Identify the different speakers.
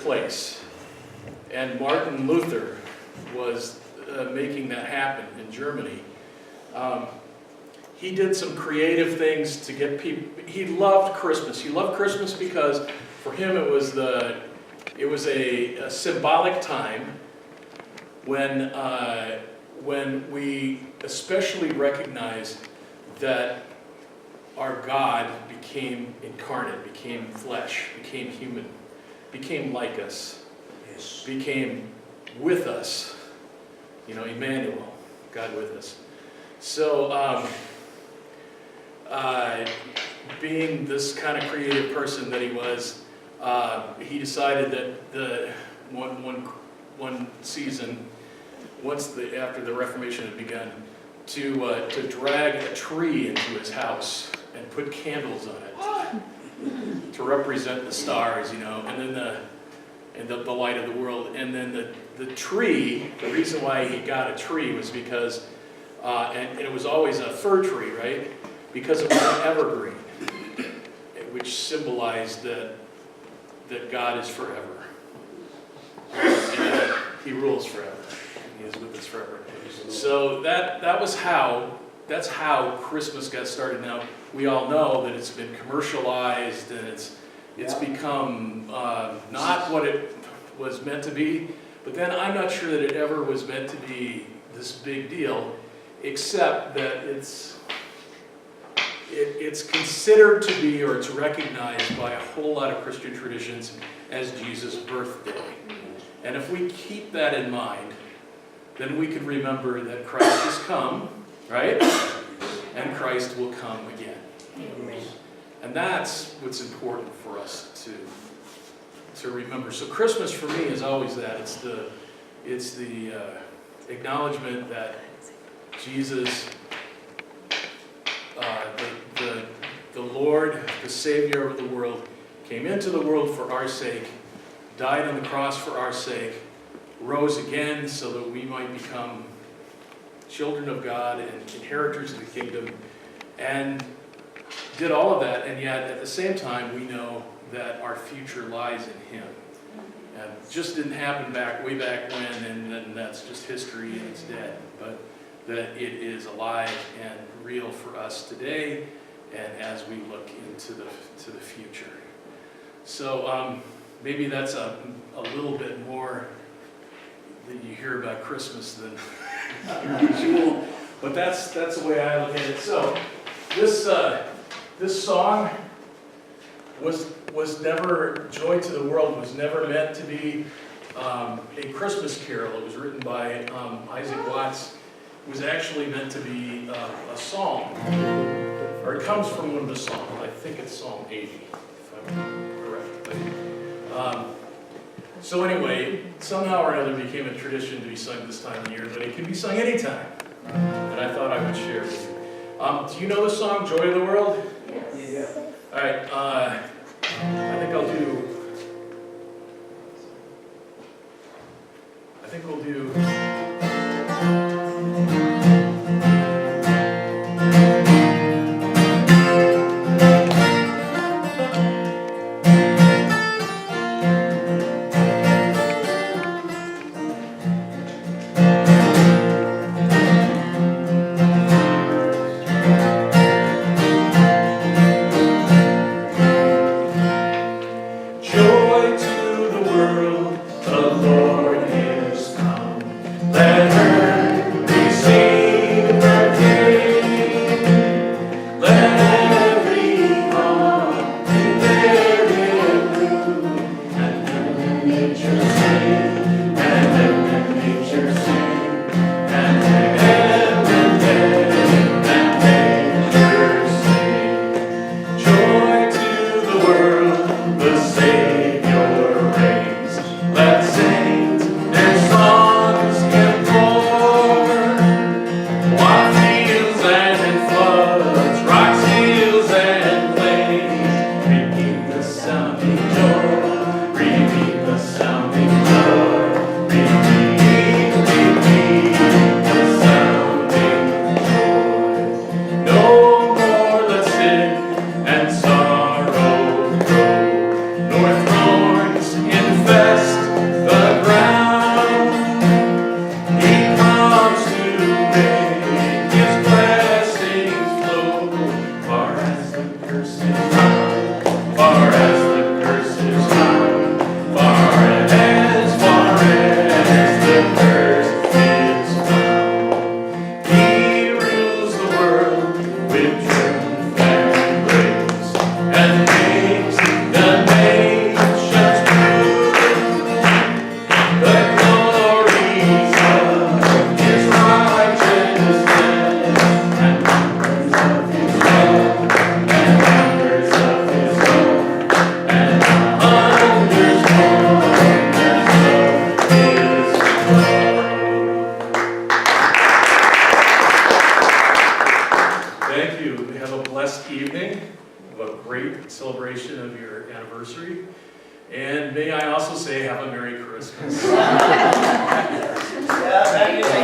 Speaker 1: place. And Martin Luther was making that happen in Germany. He did some creative things to get people. He loved Christmas. He loved Christmas because for him it was a symbolic time when we especially recognized that our God became incarnate, became flesh, became human, became like us,
Speaker 2: Yes.
Speaker 1: became with us. You know, Emmanuel, God with us. So, being this kind of creative person that he was, he decided that the one season, after the Reformation had begun, to drag a tree into his house and put candles on it to represent the stars, you know, and then the light of the world. And then the tree, the reason why he got a tree was because, and it was always a fir tree, right? Because it was an evergreen, which symbolized that God is forever. And he rules forever. He is with us forever. So that's how Christmas got started. Now, we all know that it's been commercialized and it's become not what it was meant to be, but then I'm not sure that it ever was meant to be this big deal, except that it's considered to be, or it's recognized by a whole lot of Christian traditions as Jesus' birthday. And if we keep that in mind, then we can remember that Christ has come, right? And Christ will come again.
Speaker 2: Amen.
Speaker 1: And that's what's important for us to remember. So Christmas for me is always that. It's the acknowledgement that Jesus, the Lord, the Savior of the world, came into the world for our sake, died on the cross for our sake, rose again so that we might become children of God and inheritors of the kingdom, and did all of that, and yet at the same time we know that our future lies in Him. And it just didn't happen way back when, and then that's just history and it's dead. But that it is alive and real for us today, and as we look into the future. So maybe that's a little bit more that you hear about Christmas than usual, but that's the way I look at it. So this song was never, Joy to the World was never meant to be a Christmas carol. It was written by Isaac Watts. It was actually meant to be a psalm, or it comes from one of the psalms. I think it's Psalm 80, if I'm correct. But, so anyway, somehow or another became a tradition to be sung this time of year, but it can be sung anytime. And I thought I would share with you. Do you know the song, Joy of the World?
Speaker 2: Yes.
Speaker 1: Yeah. All right, I think we'll do... Joy to the world, the Lord is come. anniversary. And may I also say, have a Merry Christmas.
Speaker 2: Yeah, thank you.